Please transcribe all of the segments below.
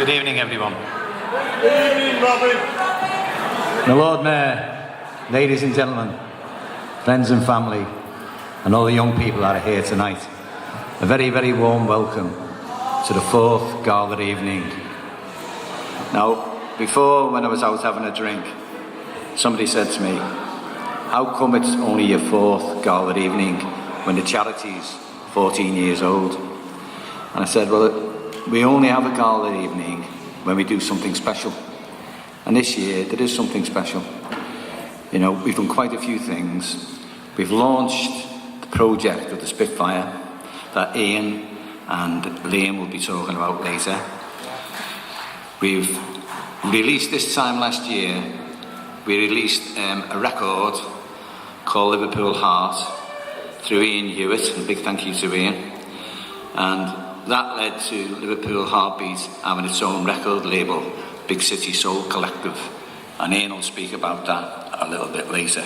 Good evening, everyone. Good evening, Robin. The Lord Mayor, ladies and gentlemen, friends and family, and all the young people that are here tonight, a very, very warm welcome to the fourth gala evening. Now, before, when I was out having a drink, somebody said to me, how come it's only your fourth gala evening when the charity's 14 years old? And I said, well, we only have a gala evening when we do something special. And this year, there is something special. You know, we've done quite a few things. We've launched the project with the Spitfire that Ian and Liam will be talking about later. We've released this time last year, we released a record called Liverpool Heart through Ian Hewitt, and a big thank you to Ian. And that led to Liverpool Heartbeat having its own record label, Big City Soul Collective, and Ian will speak about that a little bit later.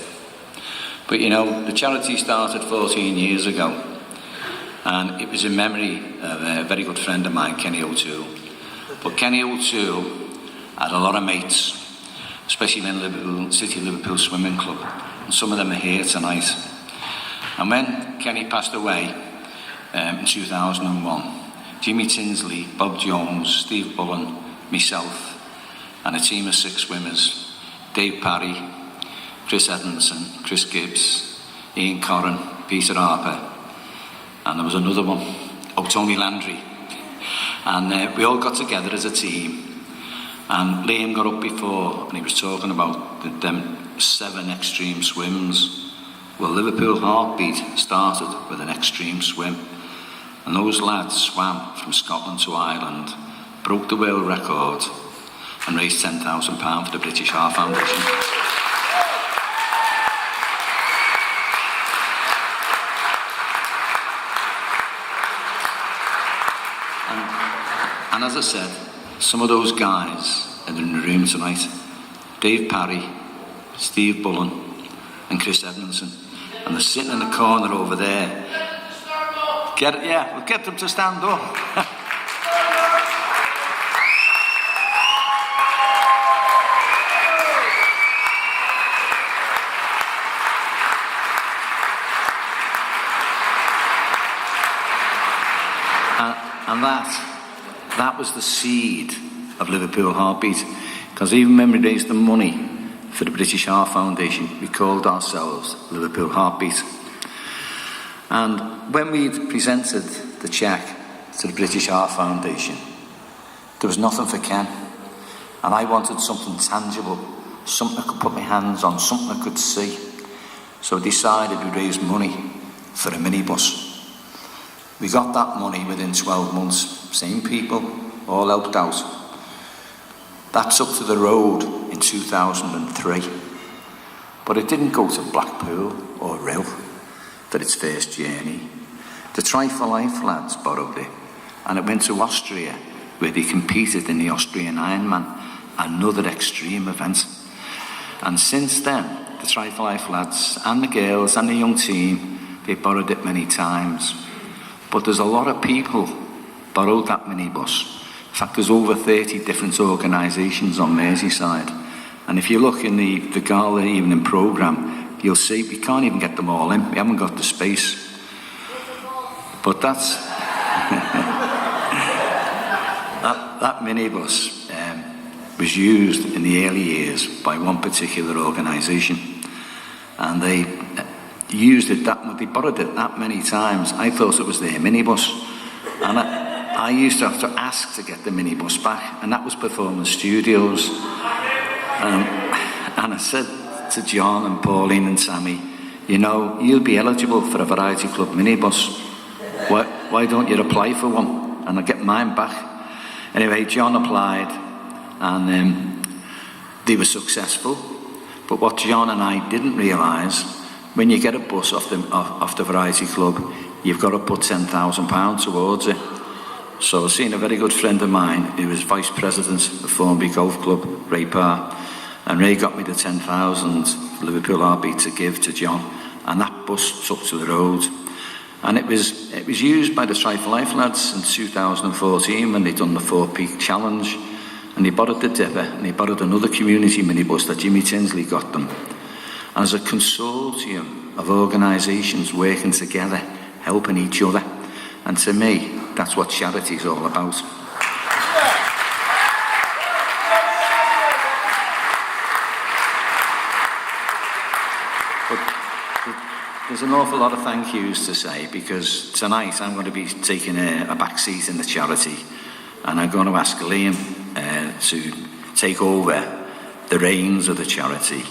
But you know, the charity started 14 years ago, and it was in memory of a very good friend of mine, Kenny O'Toole. But Kenny O'Toole had a lot of mates, especially in Liverpool, City Liverpool Swimming Club, and some of them are here tonight. And when Kenny passed away in 2001, Jimmy Tinsley, Bob Jones, Steve Bullen, myself, and a team of 6 swimmers, Dave Parry, Chris Edmondson, Chris Gibbs, Ian Corrin, Peter Harper, and there was another one, Tony Landry. And we all got together as a team, and Liam got up before and he was talking about them 7 extreme swims. Well, Liverpool Heartbeat started with an extreme swim, and those lads swam from Scotland to Ireland, broke the world record, and raised £10,000 for the British Heart Foundation. And as I said, some of those guys are in the room tonight. Dave Parry, Steve Bullen, and Chris Edmondson. And they're sitting in the corner over there. We'll get them to stand up. And that was the seed of Liverpool Heartbeat, because even when we raised the money for the British Heart Foundation, we called ourselves Liverpool Heartbeat. And when we presented the cheque to the British Heart Foundation, there was nothing for Ken. And I wanted something tangible, something I could put my hands on, something I could see. So I decided we'd raise money for a minibus. We got that money within 12 months. Same people, all helped out. That took to the road in 2003. But it didn't go to Blackpool or Rill for its first journey. The Try for Life lads borrowed it, and it went to Austria, where they competed in the Austrian Ironman, another extreme event. And since then, the Try for Life lads and the girls and the young team, they borrowed it many times. But there's a lot of people borrowed that minibus. In fact, there's over 30 different organisations on Merseyside. And if you look in the gala evening programme, you'll see we can't even get them all in. We haven't got the space. But that's that minibus was used in the early years by one particular organisation, and they used it they borrowed it that many times. I thought it was their minibus, and I used to have to ask to get the minibus back, and that was Performance Studios. And I said to John and Pauline and Sammy, you know, you'll be eligible for a Variety Club minibus. Why don't you apply for one? And I'll get mine back. Anyway, John applied, and they were successful. But what John and I didn't realise, when you get a bus off the Variety Club, you've got to put £10,000 towards it. So I've seen a very good friend of mine who was vice president of Formby Golf Club, Ray Parr, and Ray got me the 10,000 Liverpool Heartbeat to give to John, and that bus took to the road. And it was used by the Try for Life lads in 2014 when they done the 4 Peak Challenge, and they borrowed the Dipper and they borrowed another community minibus that Jimmy Tinsley got them. And as a consortium of organisations working together, helping each other, and to me, that's what charity is all about. There's an awful lot of thank yous to say, because tonight I'm going to be taking a back seat in the charity, and I'm going to ask Liam to take over the reins of the charity.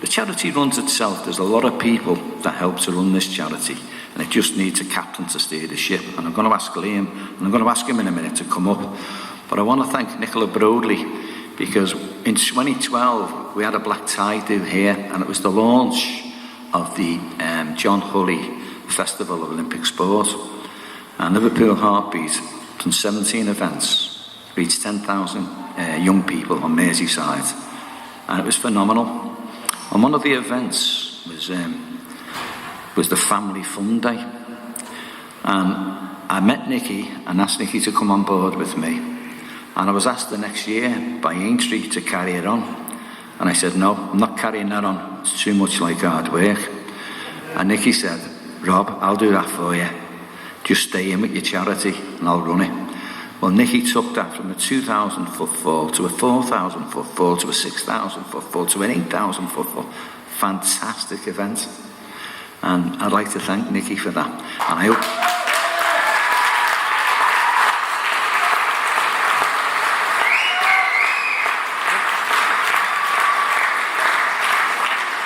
The charity runs itself. There's a lot of people that help to run this charity, and it just needs a captain to steer the ship. And I'm going to ask Liam, and I'm going to ask him in a minute to come up. But I want to thank Nicola Broadley, because in 2012 we had a black tie do here, and it was the launch of the John Hulley Festival of Olympic Sport. And Liverpool Heartbeat done 17 events, reached 10,000 young people on Merseyside, and it was phenomenal. And one of the events was the Family Fun Day, and I met Nikki and asked Nikki to come on board with me, and I was asked the next year by Aintree to carry it on, and I said no, I'm not carrying that on, it's too much like hard work. And Nikki said, Rob, I'll do that for you, just stay in with your charity and I'll run it. Well, Nikki took that from a 2,000 foot fall to a 4,000 foot fall to a 6,000 foot fall to an 8,000 foot fall. Fantastic event. And I'd like to thank Nikki for that. And I hope...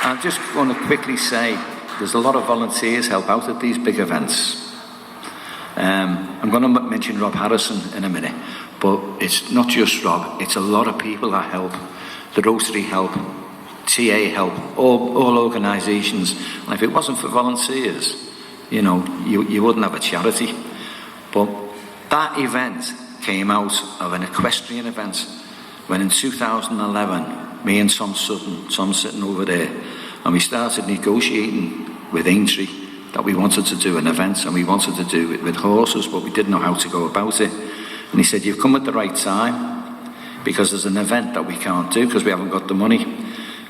I'm just going to quickly say, there's a lot of volunteers help out at these big events. I'm going to mention Rob Harrison in a minute, but it's not just Rob, it's a lot of people that help. The Rotary help, TA help, all organisations. And if it wasn't for volunteers, you know, you wouldn't have a charity. But that event came out of an equestrian event when in 2011, me and Tom Sutton, Tom sitting over there, and we started negotiating with Aintree that we wanted to do an event, and we wanted to do it with horses, but we didn't know how to go about it. And he said, you've come at the right time, because there's an event that we can't do because we haven't got the money.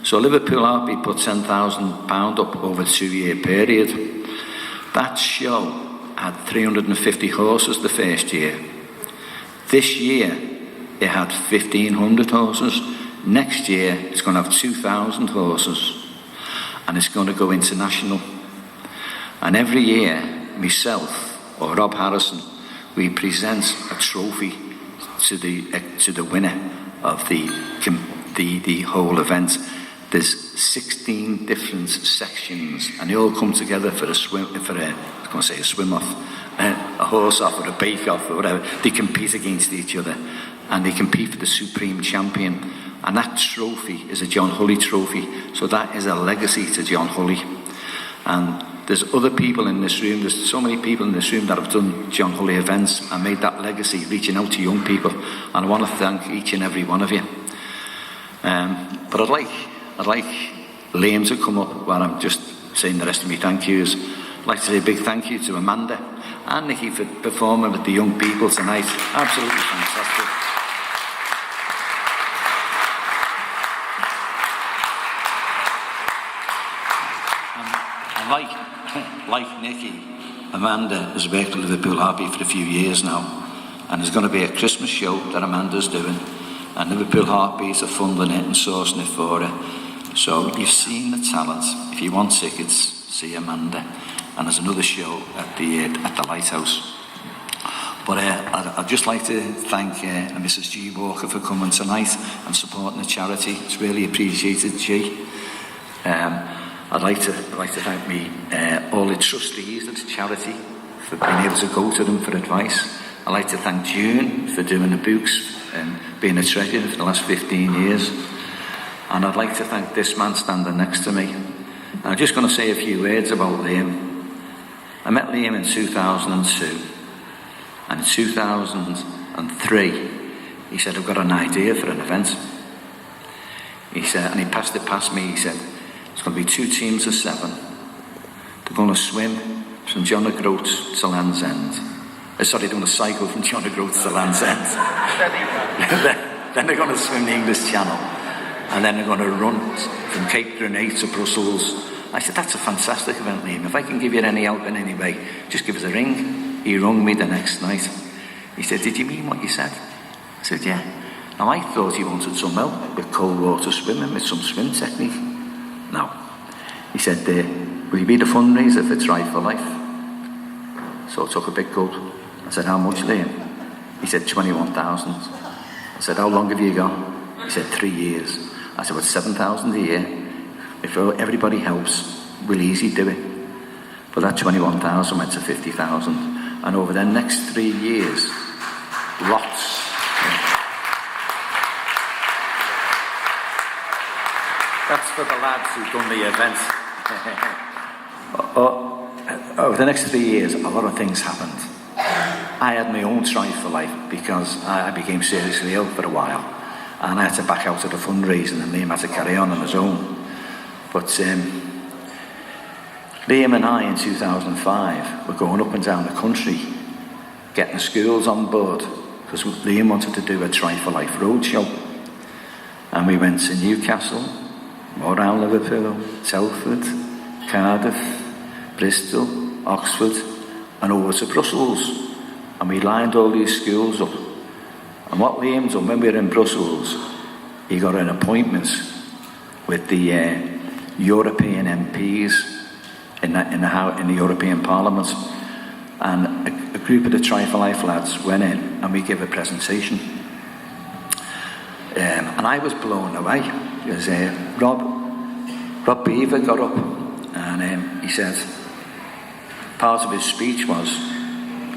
So Liverpool Heartbeat put £10,000 up over a 2-year period. That show had 350 horses the first year. This year, it had 1,500 horses. Next year, it's going to have 2,000 horses. And it's going to go international. And every year, myself or Rob Harrison, we present a trophy to the winner of the whole event. There's 16 different sections, and they all come together for a swim off, a horse off, or a bake off, or whatever. They compete against each other, and they compete for the supreme champion. And that trophy is a John Hulley trophy, so that is a legacy to John Hulley. And there's other people in this room, there's so many people in this room that have done John Hulley events and made that legacy, reaching out to young people. And I want to thank each and every one of you. But I'd like Liam to come up while I'm just saying the rest of my thank yous. I'd like to say a big thank you to Amanda and Nikki for performing with the young people tonight. Absolutely fantastic. Like Nikki, Amanda has worked with Liverpool Heartbeat for a few years now, and there's going to be a Christmas show that Amanda's doing, and Liverpool Heartbeat are funding it and sourcing it for her. So you've seen the talent. If you want tickets, see Amanda. And there's another show at the Lighthouse. But I'd just like to thank Mrs. G. Walker for coming tonight and supporting the charity. It's really appreciated, G. I'd like to thank all the trustees of the charity for being able to go to them for advice. I'd like to thank June for doing the books and being a treasurer for the last 15 years. And I'd like to thank this man standing next to me. And I'm just going to say a few words about Liam. I met Liam in 2002. And in 2003, he said, I've got an idea for an event. He said, and he passed it past me, he said, it's going to be 2 teams of 7. They're going to swim from John O'Groats to Land's End. Sorry, they're going to cycle from John O'Groats to Land's End. Then they're going to swim the English Channel. And then they're going to run from Cape Grenade to Brussels. I said, that's a fantastic event, Liam. If I can give you any help in any way, just give us a ring. He rung me the next night. He said, did you mean what you said? I said, yeah. Now, I thought he wanted some help with cold water swimming, with some swim technique. No. He said, will you be the fundraiser for Try for Life? So I took a big gulp. I said, how much, Liam? He said, 21,000. I said, how long have you got? He said, 3 years. I said, well, 7,000 a year. If everybody helps, we'll easily do it. But that 21,000 went to 50,000. And over the next 3 years, lots. That's for the lads who've done the event. Over the next 3 years, a lot of things happened. I had my own Try for Life because I became seriously ill for a while. And I had to back out of the fundraising, and Liam had to carry on his own. But Liam and I in 2005 were going up and down the country, getting the schools on board, because Liam wanted to do a Try for Life roadshow. And we went to Newcastle, around Liverpool, Telford, Cardiff, Bristol, Oxford, and over to Brussels. And we lined all these schools up. And what Liam done, when we were in Brussels, he got an appointment with the European MPs in the European Parliament. And a group of the Try for Life lads went in and we gave a presentation. And I was blown away. Because Rob Beaver got up and he said, part of his speech was,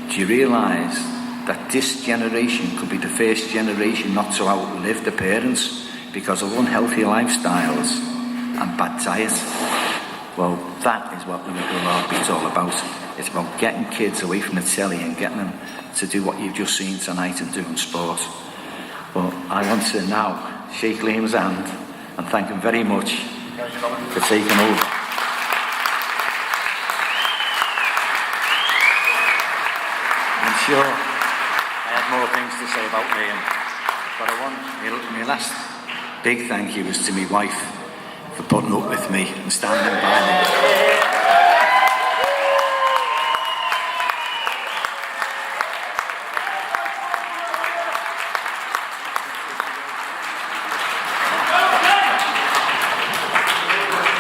do you realise that this generation could be the first generation not to outlive the parents because of unhealthy lifestyles and bad diet? Well, that is what Liverpool Heartbeat is all about. It's about getting kids away from the telly and getting them to do what you've just seen tonight and doing sport. Well, I want to now shake Liam's hand and thank him very much for taking over. I'm sure I have more things to say about Liam, but I want my last big thank you is to my wife for putting up with me and standing by me.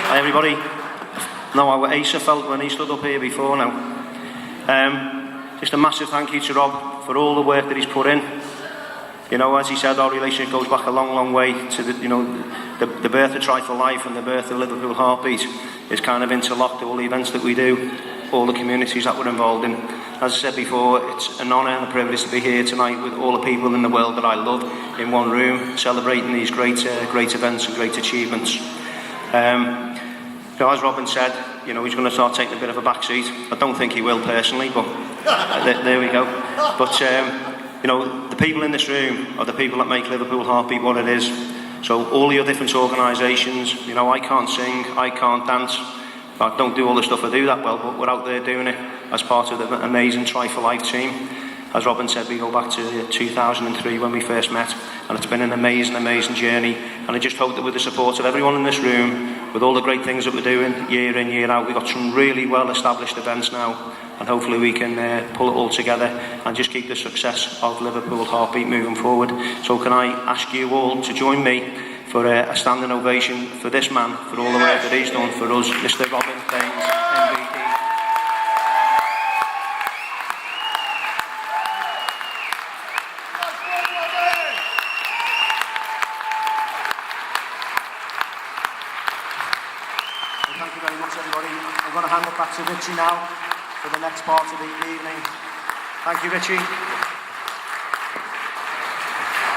Hi everybody. Know how Asa felt when he stood up here before now. Just a massive thank you to Rob for all the work that he's put in. You know, as he said, our relationship goes back a long, long way to the birth of Try for Life and the birth of Liverpool Heartbeat is kind of interlocked to all the events that we do, all the communities that we're involved in. As I said before, it's an honour and a privilege to be here tonight with all the people in the world that I love in one room, celebrating these great events and great achievements. As Robin said, he's going to start taking a bit of a back seat. I don't think he will personally, but there we go. But the people in this room are the people that make Liverpool Heartbeat what it is. So all your different organisations, I can't sing, I can't dance, I don't do all the stuff I do that well, but we're out there doing it as part of the amazing Try for Life team. As Robin said, we go back to 2003 when we first met, and it's been an amazing, amazing journey. And I just hope that with the support of everyone in this room, with all the great things that we're doing year in, year out, we've got some really well-established events now, and hopefully we can pull it all together and just keep the success of Liverpool Heartbeat moving forward. So can I ask you all to join me for a standing ovation for this man, for all the work that he's done for us, Mr. Robin Baines, MVP. Thank you very much, everybody. I'm going to hand it back to Richie now for the next part of the evening. Thank you, Richie.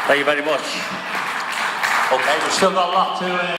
Thank you very much. Okay, we've still got a lot to